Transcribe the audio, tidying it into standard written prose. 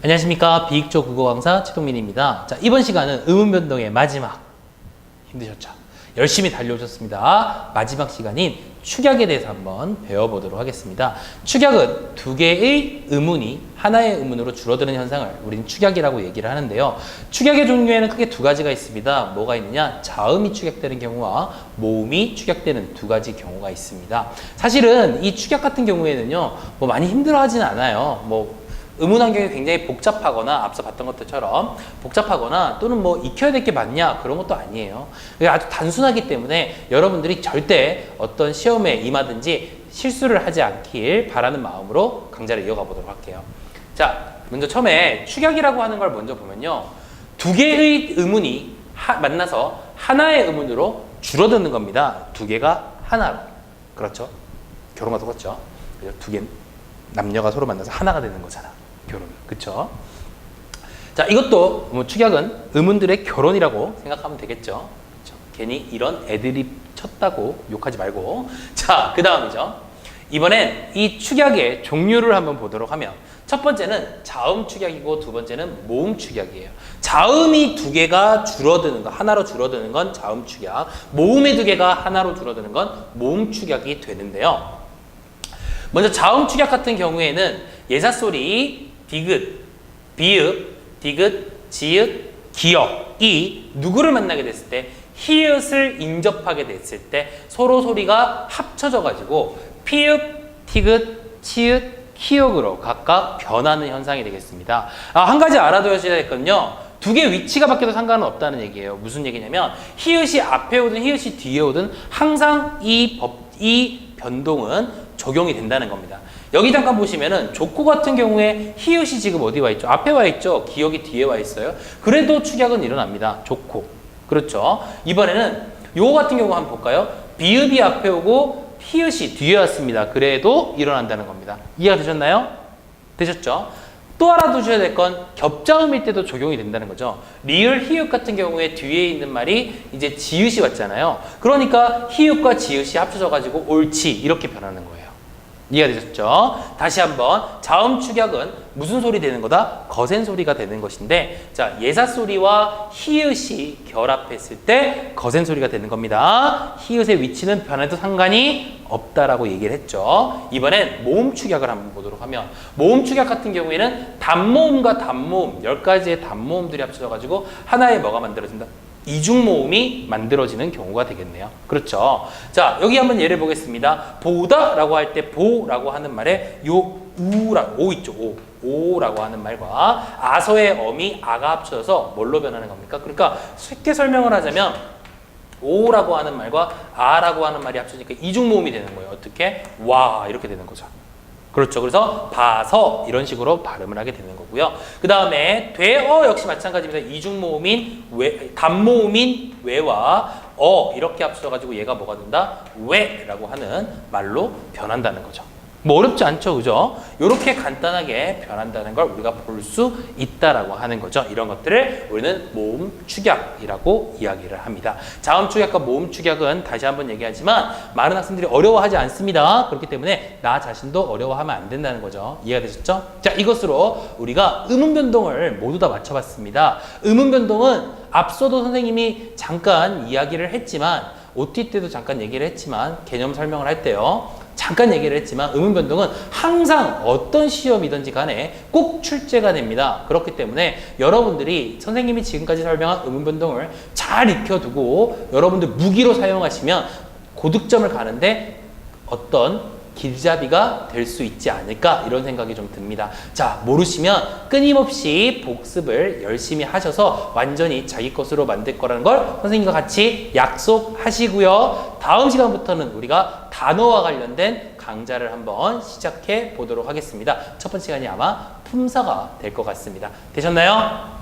안녕하십니까. 비익조 국어 강사 최동민입니다. 자, 이번 시간은 의문변동의 마지막. 힘드셨죠? 열심히 달려오셨습니다. 마지막 시간인 축약에 대해서 한번 배워보도록 하겠습니다. 축약은 두 개의 의문이 하나의 의문으로 줄어드는 현상을 우리는 축약이라고 얘기를 하는데요. 축약의 종류에는 크게 두 가지가 있습니다. 뭐가 있느냐? 자음이 축약되는 경우와 모음이 축약되는 두 가지 경우가 있습니다. 사실은 이 축약 같은 경우에는요, 뭐 많이 힘들어하진 않아요. 의문 환경이 굉장히 복잡하거나 앞서 봤던 것들처럼 복잡하거나 또는 뭐 익혀야 될 게 많냐 그런 것도 아니에요. 아주 단순하기 때문에 여러분들이 절대 어떤 시험에 임하든지 실수를 하지 않길 바라는 마음으로 강좌를 이어가 보도록 할게요. 자, 먼저 처음에 축약이라고 하는 걸 먼저 보면요. 두 개의 의문이 만나서 하나의 의문으로 줄어드는 겁니다. 두 개가 하나로. 그렇죠? 결혼과 똑같죠? 두 개 남녀가 서로 만나서 하나가 되는 거잖아. 결혼. 그쵸? 자, 이것도 축약은 의문들의 결혼이라고 생각하면 되겠죠. 그쵸? 괜히 이런 애드립 쳤다고 욕하지 말고. 자, 그 다음이죠. 이번엔 이 축약의 종류를 한번 보도록 하면 첫 번째는 자음 축약이고 두 번째는 모음 축약이에요. 자음이 두 개가 줄어드는 거, 하나로 줄어드는 건 자음 축약. 모음의 두 개가 하나로 줄어드는 건 모음 축약이 되는데요. 먼저 자음 축약 같은 경우에는 예사소리, 디귿, 비읍, 디귿, 지읒, 기역이 누구를 만나게 됐을 때 히읗을 인접하게 됐을 때 서로 소리가 합쳐져 가지고 피읍, 티귿, 치읓, 키역으로 각각 변하는 현상이 되겠습니다. 한 가지 알아두셔야 될 건요. 두 개 위치가 바뀌어도 상관은 없다는 얘기예요. 무슨 얘기냐면 히읗이 앞에 오든 히읗이 뒤에 오든 항상 이 변동은 적용이 된다는 겁니다. 여기 잠깐 보시면은 조코 같은 경우에 히읗이 지금 어디 와 있죠? 앞에 와 있죠? 기역이 뒤에 와 있어요. 그래도 축약은 일어납니다. 조코. 그렇죠? 이번에는 요거 같은 경우 한번 볼까요? 비읍이 앞에 오고 히읗이 뒤에 왔습니다. 그래도 일어난다는 겁니다. 이해가 되셨나요? 되셨죠? 또 알아두셔야 될 건 겹자음일 때도 적용이 된다는 거죠. 리을, 히읗 같은 경우에 뒤에 있는 말이 이제 지읒이 왔잖아요. 그러니까 히읗과 지읒이 합쳐져 가지고 옳지 이렇게 변하는 거예요. 이해가 되셨죠? 다시 한번 자음 축약은 무슨 소리 되는 거다? 거센 소리가 되는 것인데 자, 예사 소리와 히읗이 결합했을 때 거센 소리가 되는 겁니다. 히읗의 위치는 변해도 상관이 없다라고 얘기를 했죠. 이번엔 모음 축약을 한번 보도록 하면 모음 축약 같은 경우에는 단모음과 단모음 10가지의 단모음들이 합쳐져 가지고 하나의 뭐가 만들어진다? 이중모음이 만들어지는 경우가 되겠네요. 그렇죠? 자, 여기 한번 예를 보겠습니다. 보다 라고 할 때 보라고 하는 말에 요 오 있죠. 오라고 하는 말과 아서의 어미 아가 합쳐져서 뭘로 변하는 겁니까? 그러니까 쉽게 설명을 하자면 오라고 하는 말과 아라고 하는 말이 합쳐지니까 이중모음이 되는 거예요. 어떻게? 와 이렇게 되는 거죠. 그렇죠. 그래서 봐서 이런 식으로 발음을 하게 되는 거고요. 그 다음에 되어 역시 마찬가지입니다. 이중모음인 단모음인 왜와 이렇게 합쳐가지고 얘가 뭐가 된다? 왜라고 하는 말로 변한다는 거죠. 뭐 어렵지 않죠, 그죠? 이렇게 간단하게 변한다는 걸 우리가 볼 수 있다라고 하는 거죠. 이런 것들을 우리는 모음 축약이라고 이야기를 합니다. 자음 축약과 모음 축약은 다시 한번 얘기하지만 많은 학생들이 어려워하지 않습니다. 그렇기 때문에 나 자신도 어려워하면 안 된다는 거죠. 이해가 되셨죠? 자, 이것으로 우리가 의문 변동을 모두 다 맞춰봤습니다. 의문 변동은 앞서도 선생님이 잠깐 이야기를 했지만 OT 때도 잠깐 얘기를 했지만 개념 설명을 할 때요. 잠깐 얘기를 했지만 의문 변동은 항상 어떤 시험이든지 간에 꼭 출제가 됩니다. 그렇기 때문에 여러분들이 선생님이 지금까지 설명한 의문 변동을 잘 익혀두고 여러분들 무기로 사용하시면 고득점을 가는데 어떤 길잡이가 될 수 있지 않을까 이런 생각이 좀 듭니다. 자, 모르시면 끊임없이 복습을 열심히 하셔서 완전히 자기 것으로 만들 거라는 걸 선생님과 같이 약속하시고요. 다음 시간부터는 우리가 단어와 관련된 강좌를 한번 시작해 보도록 하겠습니다. 첫 번째 시간이 아마 품사가 될 것 같습니다. 되셨나요?